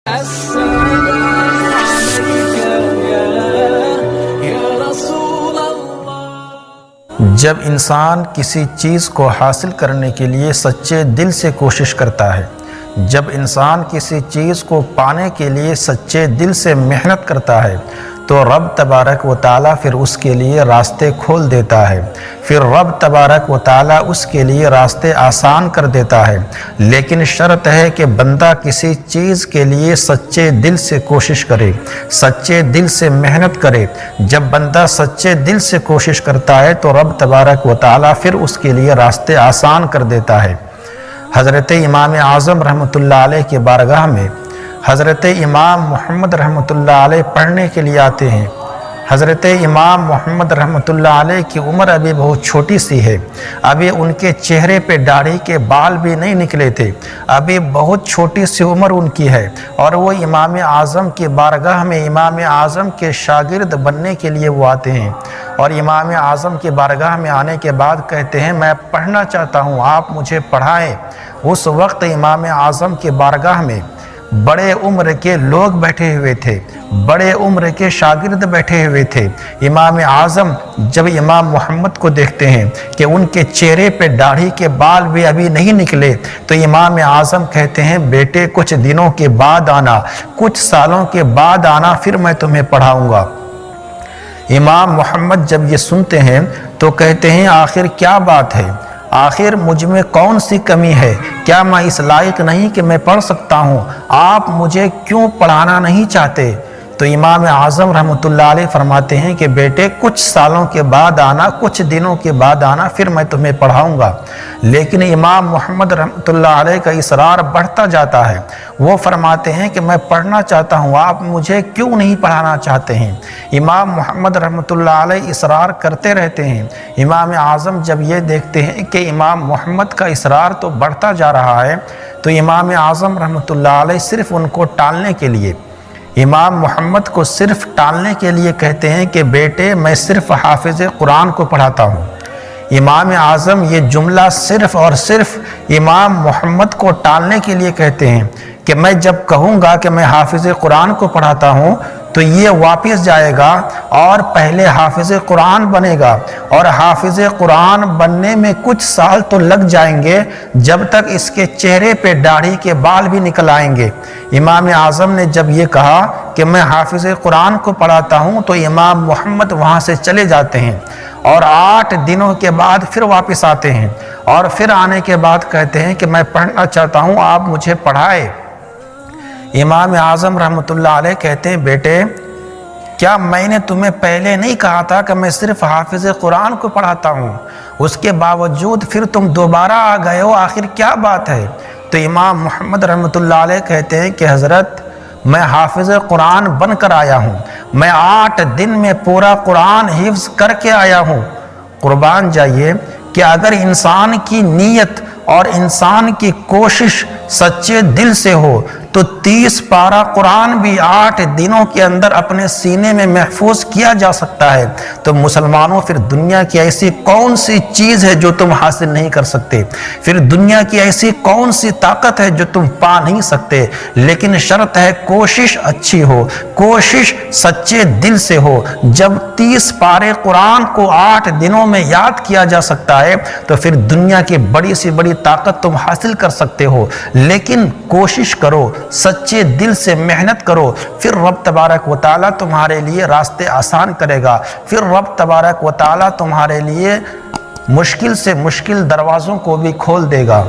السلام عليك يا رسول الله۔ جب انسان کسی چیز کو حاصل کرنے کے لیے سچے دل سے کوشش کرتا ہے، جب انسان کسی چیز کو پانے کے لیے سچے دل سے محنت کرتا ہے تو رب تبارک و تعالیٰ پھر اس کے لیے راستے کھول دیتا ہے، پھر رب تبارک و تعالیٰ اس کے لیے راستے آسان کر دیتا ہے۔ لیکن شرط ہے کہ بندہ کسی چیز کے لیے سچے دل سے کوشش کرے، سچے دل سے محنت کرے۔ جب بندہ سچے دل سے کوشش کرتا ہے تو رب تبارک و تعالیٰ پھر اس کے لیے راستے آسان کر دیتا ہے۔ حضرت امام اعظم رحمۃ اللہ علیہ کی بارگاہ میں حضرت امام محمد رحمۃ اللہ علیہ پڑھنے کے لیے آتے ہیں۔ حضرت امام محمد رحمۃ اللہ علیہ کی عمر ابھی بہت چھوٹی سی ہے، ابھی ان کے چہرے پہ داڑھی کے بال بھی نہیں نکلے تھے، ابھی بہت چھوٹی سی عمر ان کی ہے، اور وہ امام اعظم کی بارگاہ میں امام اعظم کے شاگرد بننے کے لیے وہ آتے ہیں، اور امام اعظم کی بارگاہ میں آنے کے بعد کہتے ہیں میں پڑھنا چاہتا ہوں، آپ مجھے پڑھائیں۔ اس وقت امام اعظم کی بارگاہ میں بڑے عمر کے لوگ بیٹھے ہوئے تھے، بڑے عمر کے شاگرد بیٹھے ہوئے تھے۔ امام اعظم جب امام محمد کو دیکھتے ہیں کہ ان کے چہرے پہ داڑھی کے بال بھی ابھی نہیں نکلے تو امام اعظم کہتے ہیں بیٹے کچھ دنوں کے بعد آنا، کچھ سالوں کے بعد آنا، پھر میں تمہیں پڑھاؤں گا۔ امام محمد جب یہ سنتے ہیں تو کہتے ہیں آخر کیا بات ہے، آخر مجھ میں کون سی کمی ہے، کیا میں اس لائق نہیں کہ میں پڑھ سکتا ہوں، آپ مجھے کیوں پڑھانا نہیں چاہتے؟ تو امام اعظم رحمۃ اللہ علیہ فرماتے ہیں کہ بیٹے کچھ سالوں کے بعد آنا، کچھ دنوں کے بعد آنا، پھر میں تمہیں پڑھاؤں گا۔ لیکن امام محمد رحمۃ اللہ علیہ کا اصرار بڑھتا جاتا ہے، وہ فرماتے ہیں کہ میں پڑھنا چاہتا ہوں، آپ مجھے کیوں نہیں پڑھانا چاہتے ہیں؟ امام محمد رحمۃ اللہ علیہ اصرار کرتے رہتے ہیں۔ امام اعظم جب یہ دیکھتے ہیں کہ امام محمد کا اصرار تو بڑھتا جا رہا ہے تو امام اعظم رحمۃ اللہ علیہ صرف ان کو ٹالنے کے لیے، امام محمد کو صرف ٹالنے کے لیے کہتے ہیں کہ بیٹے میں صرف حافظ قرآن کو پڑھاتا ہوں۔ امام اعظم یہ جملہ صرف اور صرف امام محمد کو ٹالنے کے لیے کہتے ہیں کہ میں جب کہوں گا کہ میں حافظ قرآن کو پڑھاتا ہوں تو یہ واپس جائے گا اور پہلے حافظ قرآن بنے گا، اور حافظ قرآن بننے میں کچھ سال تو لگ جائیں گے جب تک اس کے چہرے پہ داڑھی کے بال بھی نکل آئیں گے۔ امام اعظم نے جب یہ کہا کہ میں حافظ قرآن کو پڑھاتا ہوں تو امام محمد وہاں سے چلے جاتے ہیں، اور 8 دنوں کے بعد پھر واپس آتے ہیں، اور پھر آنے کے بعد کہتے ہیں کہ میں پڑھنا چاہتا ہوں، آپ مجھے پڑھائے۔ امام اعظم رحمۃ اللہ علیہ کہتے ہیں بیٹے کیا میں نے تمہیں پہلے نہیں کہا تھا کہ میں صرف حافظ قرآن کو پڑھاتا ہوں؟ اس کے باوجود پھر تم دوبارہ آ گئے ہو، آخر کیا بات ہے؟ تو امام محمد رحمۃ اللہ علیہ کہتے ہیں کہ حضرت میں حافظ قرآن بن کر آیا ہوں، میں 8 دن میں پورا قرآن حفظ کر کے آیا ہوں۔ قربان جائیے کہ اگر انسان کی نیت اور انسان کی کوشش سچے دل سے ہو تو 30 پارہ قرآن بھی 8 دنوں کے اندر اپنے سینے میں محفوظ کیا جا سکتا ہے۔ تو مسلمانوں پھر دنیا کی ایسی کون سی چیز ہے جو تم حاصل نہیں کر سکتے؟ پھر دنیا کی ایسی کون سی طاقت ہے جو تم پا نہیں سکتے؟ لیکن شرط ہے کوشش اچھی ہو، کوشش سچے دل سے ہو۔ جب 30 پارے قرآن کو 8 دنوں میں یاد کیا جا سکتا ہے تو پھر دنیا کی بڑی سی بڑی طاقت تم حاصل کر سکتے ہو۔ لیکن کوشش کرو، سچے دل سے محنت کرو، پھر رب تبارک و تعالیٰ تمہارے لیے راستے آسان کرے گا، پھر رب تبارک و تعالیٰ تمہارے لیے مشکل سے مشکل دروازوں کو بھی کھول دے گا۔